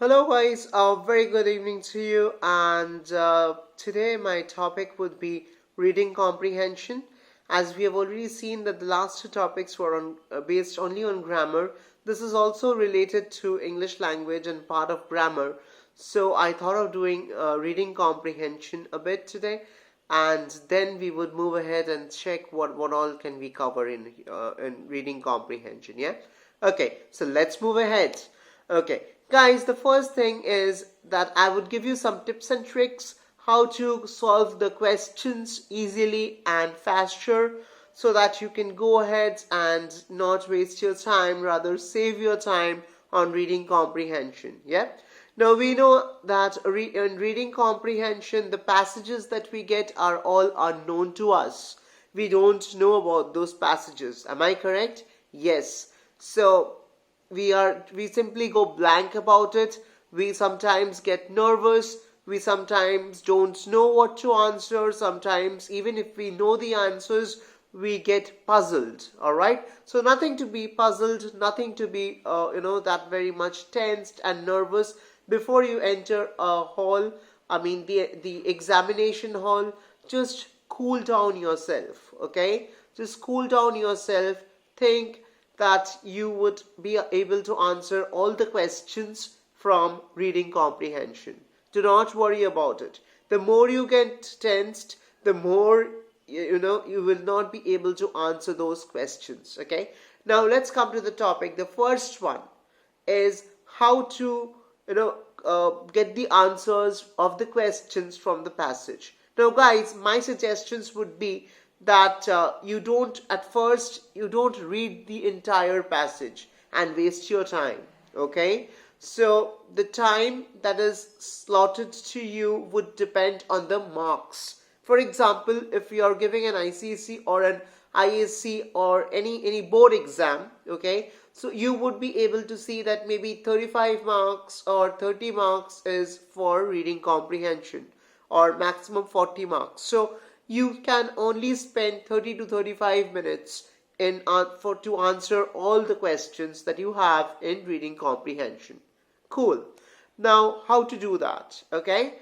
Hello guys, a very good evening to you, and today my topic would be reading comprehension. As we have already seen that the last two topics were based only on grammar, this is also related to English language and part of grammar. So I thought of doing reading comprehension a bit today, and then we would move ahead and check what all can we cover in reading comprehension. Yeah. Okay, so let's move ahead. Okay, guys, the first thing is that I would give you some tips and tricks how to solve the questions easily and faster so that you can go ahead and not waste your time, rather save your time on reading comprehension. Yeah. Now we know that in reading comprehension, the passages that we get are all unknown to us. We don't know about those passages. Am I correct? Yes. So we simply go blank about it. We sometimes get nervous. We sometimes don't know what to answer. Sometimes even if we know the answers, we get puzzled. All right, so nothing to be puzzled, nothing to be that very much tensed and nervous before you enter a hall. I mean the examination hall. Just cool down yourself. Okay, just cool down yourself. Think that you would be able to answer all the questions from reading comprehension. Do not worry about it. The more you get tensed, the more you will not be able to answer those questions. Okay, now let's come to the topic. The first one is how to get the answers of the questions from the passage. Now guys, my suggestions would be that you don't read the entire passage and waste your time. Okay, so the time that is slotted to you would depend on the marks. For example, if you are giving an ICC or an ISC or any board exam, okay, so you would be able to see that maybe 35 marks or 30 marks is for reading comprehension, or maximum 40 marks. So you can only spend 30 to 35 minutes to answer all the questions that you have in reading comprehension. Cool. Now how to do that? Okay,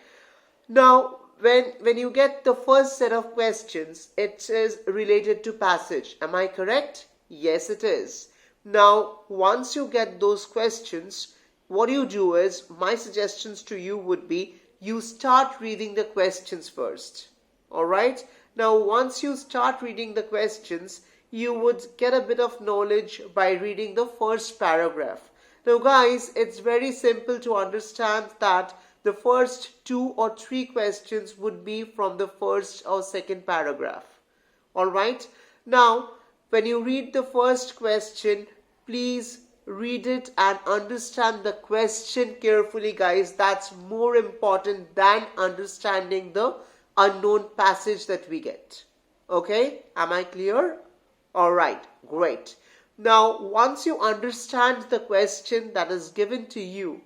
now when you get the first set of questions, it is related to passage. Am I correct? Yes, it is. Now once you get those questions, what you do is, my suggestions to you would be, you start reading the questions first. Alright, now once you start reading the questions, you would get a bit of knowledge by reading the first paragraph. Now guys, it's very simple to understand that the first 2 or 3 questions would be from the first or second paragraph. Alright, now when you read the first question, please read it and understand the question carefully, guys. That's more important than understanding the unknown passage that we get. Okay, am I clear? All right, great. Now once you understand the question that is given to you,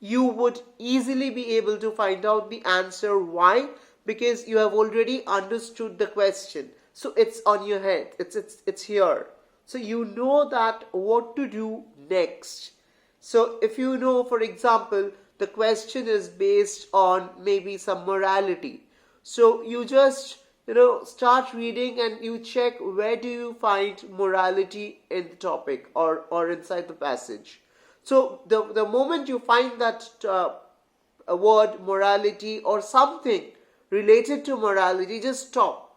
you would easily be able to find out the answer. Why? Because you have already understood the question, so it's on your head, it's here, so you know that what to do next. So if you know, for example, the question is based on maybe some morality, so you just start reading and you check where do you find morality in the topic or inside the passage. So the moment you find that a word morality or something related to morality, just stop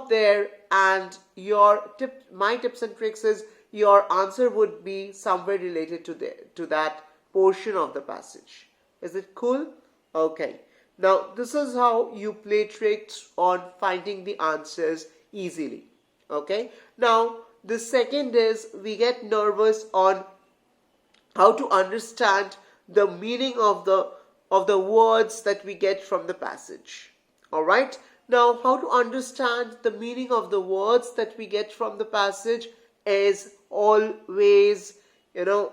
there, and my tips and tricks is your answer would be somewhere related to that portion of the passage. Is it cool? Okay. Now this is how you play tricks on finding the answers easily. Okay. Now the second is, we get nervous on how to understand the meaning of the words that we get from the passage. All right. Now how to understand the meaning of the words that we get from the passage is always, the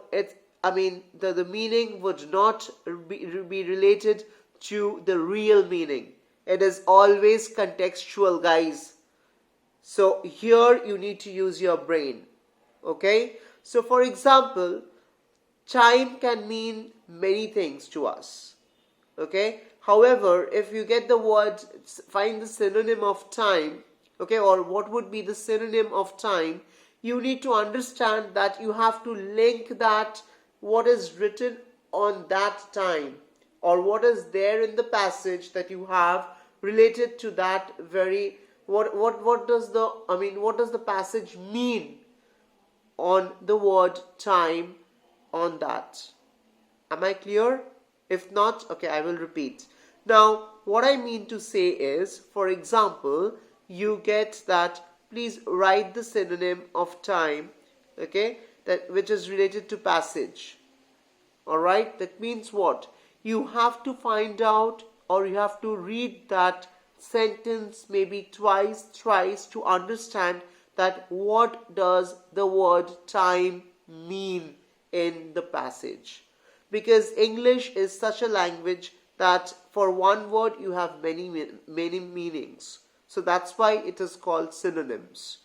meaning would not be related to the real meaning. It is always contextual, guys. So here you need to use your brain. Okay, so for example, time can mean many things to us. Okay, however, if you get the word, find the synonym of time, okay, or what would be the synonym of time, you need to understand that you have to link that what is written on that time, or what is there in the passage that you have related to that very, what does the, what does the passage mean on the word time on that. Am I clear? If not, okay, I will repeat. Now, what I mean to say is, for example, you get that, please write the synonym of time, okay, that which is related to passage. Alright, that means what? You have to find out, or you have to read that sentence maybe twice, thrice to understand that what does the word time mean in the passage. Because English is such a language that for one word you have many meanings. So that's why it is called synonyms.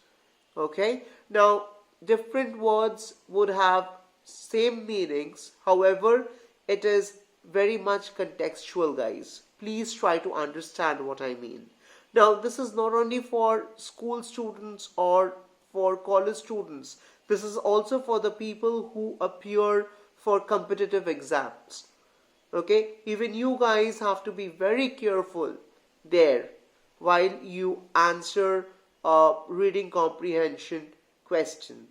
Okay, now different words would have same meanings, however it is very much contextual, guys. Please try to understand what I mean. Now this is not only for school students or for college students, this is also for the people who appear for competitive exams. Okay, even you guys have to be very careful there while you answer a reading comprehension question.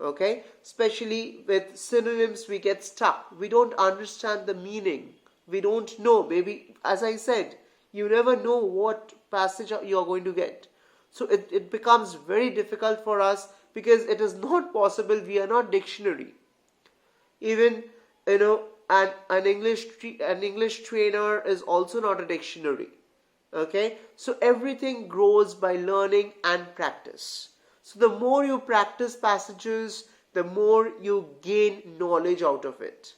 Okay, especially with synonyms we get stuck. We don't understand the meaning. We don't know. Maybe, as I said, you never know what passage you're going to get. So it becomes very difficult for us because it is not possible. We are not dictionary. Even, an English trainer is also not a dictionary. Okay, so everything grows by learning and practice. So the more you practice passages, the more you gain knowledge out of it.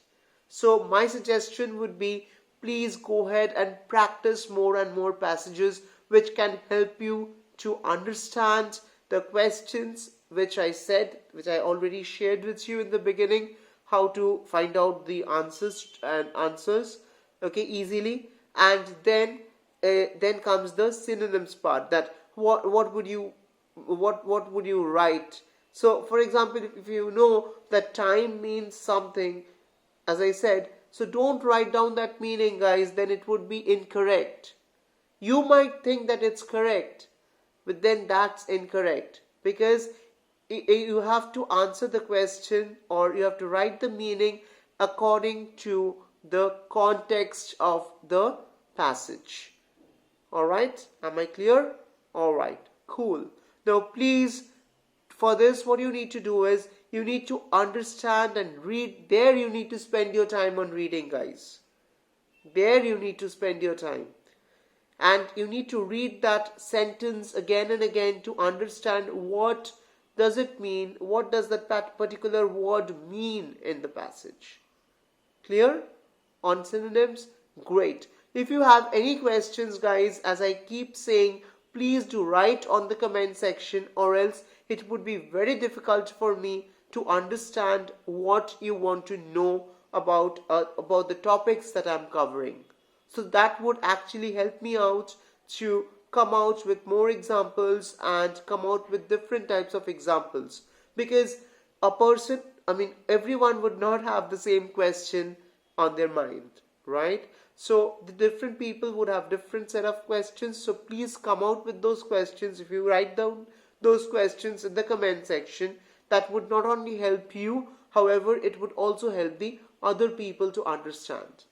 So my suggestion would be, please go ahead and practice more and more passages which can help you to understand the questions which I already shared with you in the beginning, how to find out the answers, okay, easily. And then comes the synonyms part, that what would you write. So for example, if you know that time means something, as I said, so don't write down that meaning, guys, then it would be incorrect. You might think that it's correct, but then that's incorrect, because you have to answer the question, or you have to write the meaning according to the context of the passage. Alright, am I clear? Alright, cool. Now please, for this, what you need to do is, you need to understand and read. There you need to spend your time on reading, guys. There you need to spend your time. And you need to read that sentence again and again to understand what does it mean, what does that particular word mean in the passage. Clear? On synonyms? Great. If you have any questions, guys, as I keep saying, please do write on the comment section, or else it would be very difficult for me to understand what you want to know about the topics that I'm covering. So that would actually help me out to come out with more examples and come out with different types of examples. Because everyone would not have the same question on their mind, right? So the different people would have different set of questions. So please come out with those questions. If you write down those questions in the comment section, that would not only help you, however, it would also help the other people to understand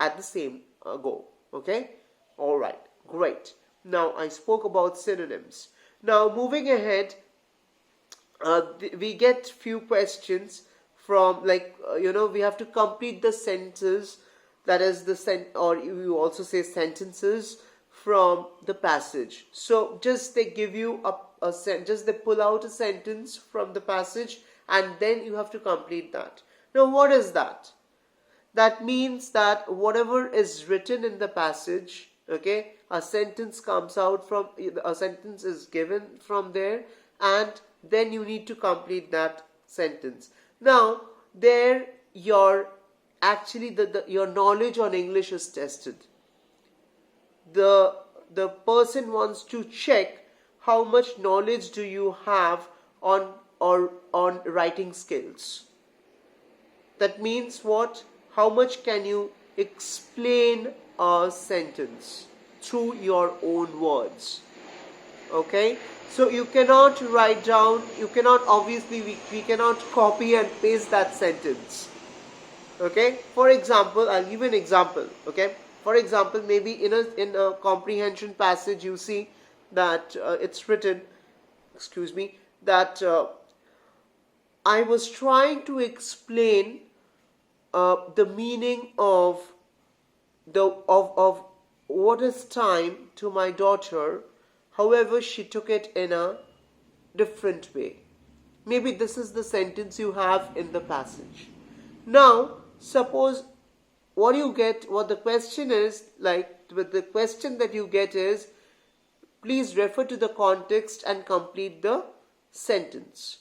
at the same go. Okay? Alright, great. Now I spoke about synonyms. Now moving ahead, we get few questions from, we have to complete the sentences, that is or you also say sentences from the passage. So just they give you just they pull out a sentence from the passage, and then you have to complete that. Now what is that? That means that whatever is written in the passage, okay, a sentence is given from there, and then you need to complete that sentence. Now there your actually your knowledge on English is tested. The person wants to check how much knowledge do you have on writing skills. That means what? How much can you explain a sentence through your own words? Okay, so you cannot write down, you cannot, obviously we cannot copy and paste that sentence. Okay, for example, I'll give you an example. Okay, for example, maybe in a comprehension passage you see that it's written, excuse me, that I was trying to explain the meaning of what is time to my daughter. However, she took it in a different way. Maybe this is the sentence you have in the passage. Now, suppose what you get, what the question is, like with the question that you get is, please refer to the context and complete the sentence.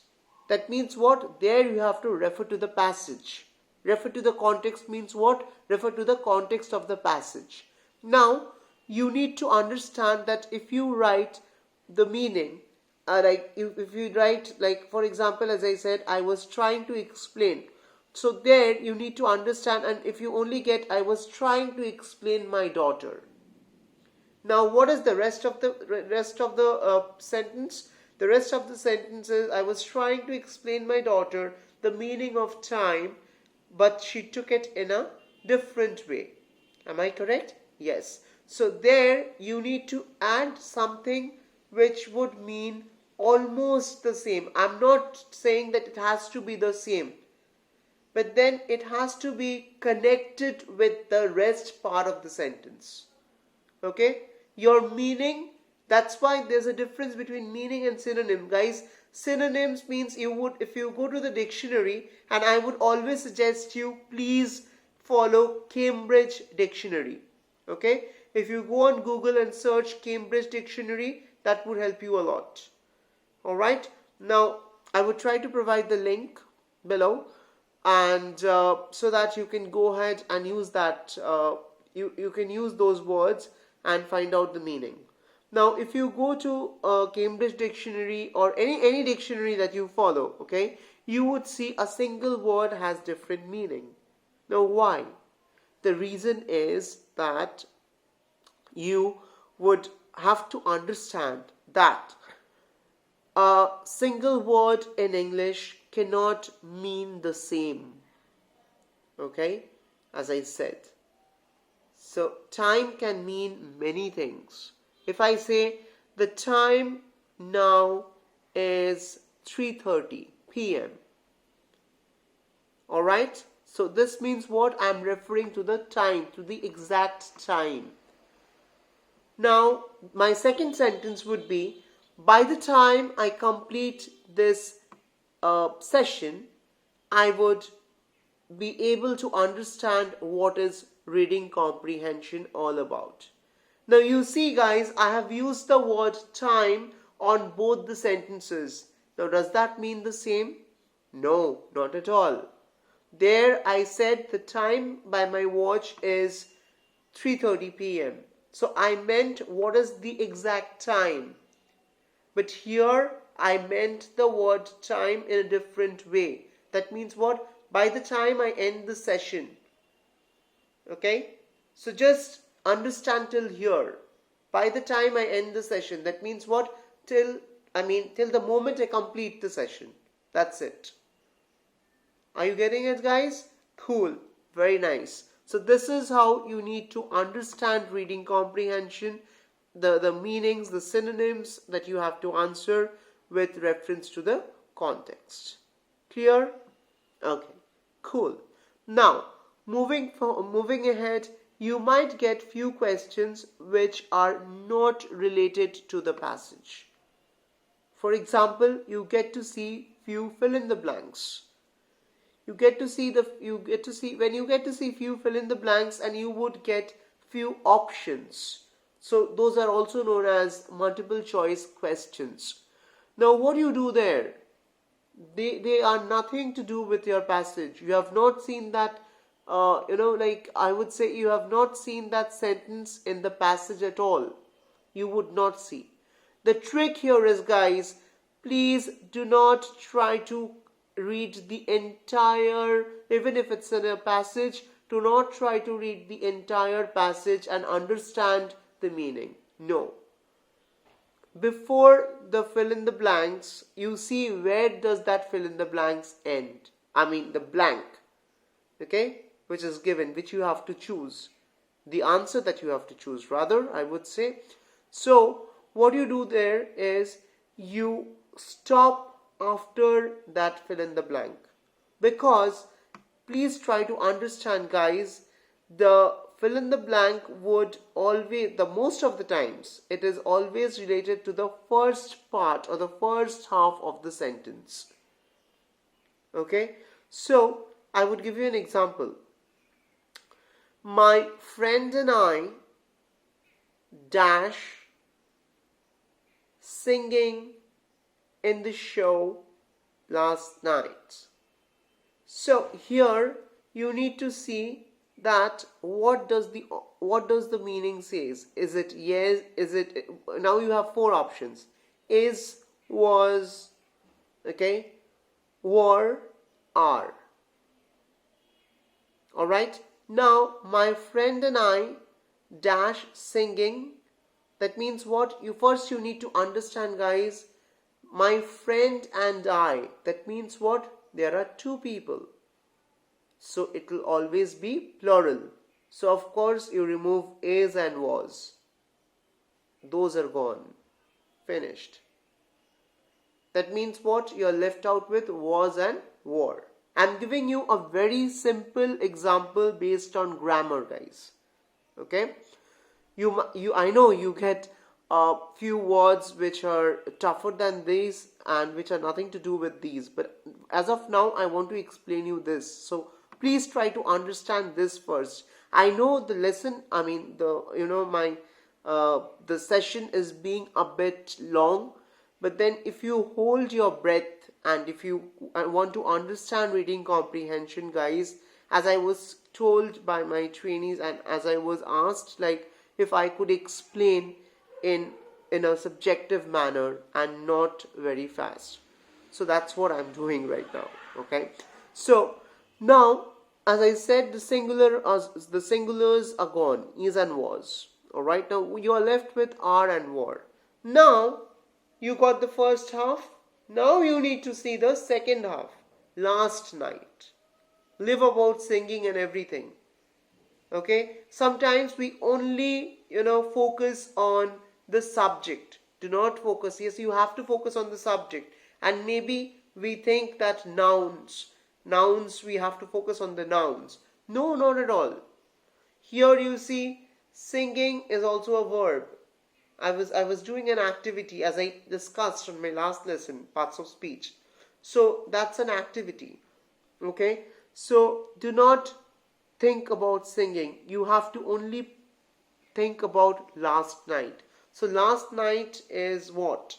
That means what? There you have to refer to the passage. Refer to the context means what? Refer to the context of the passage. Now, you need to understand that if you write the meaning, like if you write, like for example, as I said, I was trying to explain. So there you need to understand, and if you only get, I was trying to explain my daughter. Now, what is the rest of the sentence? The rest of the sentence is, I was trying to explain my daughter the meaning of time, but she took it in a different way. Am I correct? Yes. So there you need to add something which would mean almost the same. I'm not saying that it has to be the same, but then it has to be connected with the rest part of the sentence. Okay? Your meaning, that's why there's a difference between meaning and synonym. Guys, synonyms means you would, if you go to the dictionary, and I would always suggest you, please follow Cambridge Dictionary. Okay? If you go on Google and search Cambridge Dictionary, that would help you a lot. Alright? Now, I would try to provide the link below, and so that you can go ahead and use that, you can use those words and find out the meaning. Now, if you go to Cambridge Dictionary or any dictionary that you follow, okay, you would see a single word has different meaning. Now, why? The reason is that you would have to understand that a single word in English cannot mean the same. Okay, as I said. So, time can mean many things. If I say the time now is 3:30 p.m. Alright, so this means what? I'm referring to the time, to the exact time. Now, my second sentence would be, by the time I complete this session, I would be able to understand what is reading comprehension all about. Now you see guys, I have used the word time on both the sentences. Now does that mean the same? No, not at all. There I said the time by my watch is 3:30 p.m. So I meant what is the exact time. But here I meant the word time in a different way. That means what? By the time I end the session. Okay? So just understand till here. By the time I end the session, that means what? Till the moment I complete the session. That's it. Are you getting it, guys? Cool. Very nice. So this is how you need to understand reading comprehension, the meanings, the synonyms that you have to answer with reference to the context. Clear? Okay. Cool. Now, moving ahead, you might get few questions which are not related to the passage. For example, you get to see few fill in the blanks. When you get to see few fill in the blanks, and you would get few options. So those are also known as multiple choice questions. Now what do you do there? They are nothing to do with your passage. You have not seen that, like I would say, you have not seen that sentence in the passage at all. You would not see. The trick here is, guys, please do not try to read the entire, even if it's in a passage, do not try to read the entire passage and understand the meaning. No. Before the fill in the blanks, you see where does that fill in the blanks end. I mean the blank, okay, which is given, which you have to choose. The answer that you have to choose, rather, I would say. So, what you do there is you stop after that fill in the blank. Because, please try to understand, guys, the fill in the blank would always, the most of the times, it is always related to the first part or the first half of the sentence. Okay, so I would give you an example. My friend and I dash singing in the show last night. So here you need to see that what does the meaning says. Is it yes? Is it, now you have four options: is, was, okay, were, are. Alright, now my friend and I dash singing. That means what? You need to understand, guys, my friend and I. That means what? There are two people. So it will always be plural. So of course you remove is and was. Those are gone. Finished. That means what? You are left out with was and were. I'm giving you a very simple example based on grammar, guys. Okay? I know you get a few words which are tougher than these and which are nothing to do with these. But as of now, I want to explain you this. So please try to understand this first. I know the lesson, I mean the session is being a bit long, but then if you hold your breath and if you want to understand reading comprehension, guys, as I was told by my trainees and as I was asked, like, if I could explain in a subjective manner and not very fast. So that's what I'm doing right now. Okay. So now, as I said, the singulars are gone, is and was. Alright, now you are left with are and were. Now, you got the first half. Now you need to see the second half. Last night. Live about singing and everything. Okay, sometimes we only, focus on the subject. Do not focus. Yes, you have to focus on the subject. And maybe we think that nouns, we have to focus on the nouns. No, not at all. Here you see, singing is also a verb. I was doing an activity as I discussed in my last lesson, parts of speech. So that's an activity. Okay, so do not think about singing. You have to only think about last night. So last night is what?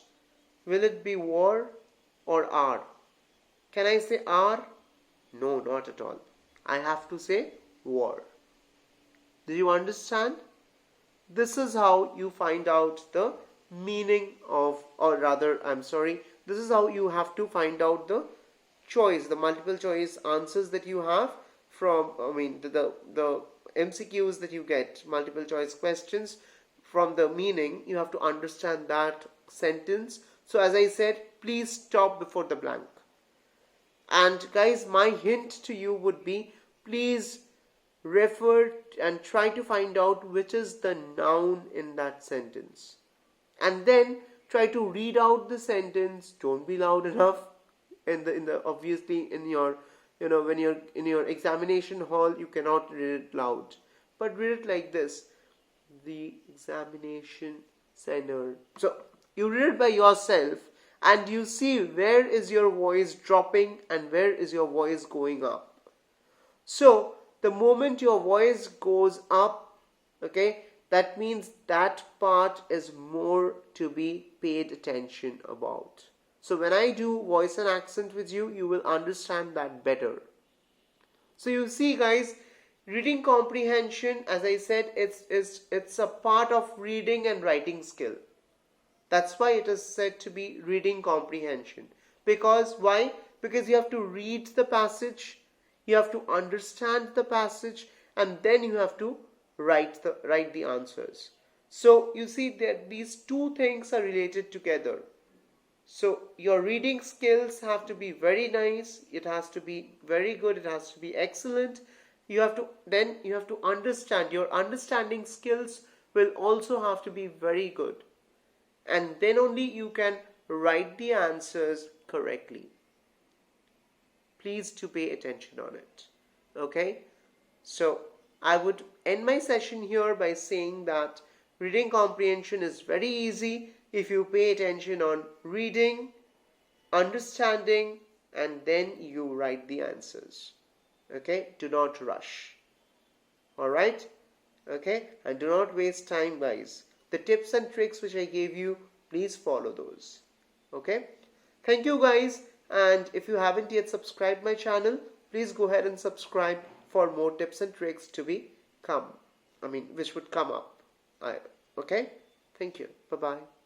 Will it be were or are? Can I say are? No, not at all. I have to say were. Do you understand? This is how you find out the meaning of, this is how you have to find out the choice, the multiple choice answers that you have from, the MCQs that you get, multiple choice questions. From the meaning, you have to understand that sentence. So as I said, please stop before the blank. And guys, my hint to you would be, please refer and try to find out which is the noun in that sentence. And then try to read out the sentence. Don't be loud enough obviously in your, when you're in your examination hall, you cannot read it loud. But read it like this: the examination center. So you read it by yourself and you see where is your voice dropping and where is your voice going up. So the moment your voice goes up, okay, that means that part is more to be paid attention about. So when I do voice and accent with you, you will understand that better. So you see guys, reading comprehension, as I said, it's a part of reading and writing skill. That's why it is said to be reading comprehension. Because why? Because you have to read the passage, you have to understand the passage, and then you have to write the answers. So you see that these two things are related together. So your reading skills have to be very nice, it has to be very good, it has to be excellent. You have to understand, your understanding skills will also have to be very good. And then only you can write the answers correctly. Please do pay attention on it. Okay? So I would end my session here by saying that reading comprehension is very easy if you pay attention on reading, understanding, and then you write the answers. Okay? Do not rush. Alright? Okay? And do not waste time, guys. The tips and tricks which I gave you, please follow those. Okay? Thank you, guys. And if you haven't yet subscribed my channel, please go ahead and subscribe for more tips and tricks which would come up. Okay? Thank you. Bye-bye.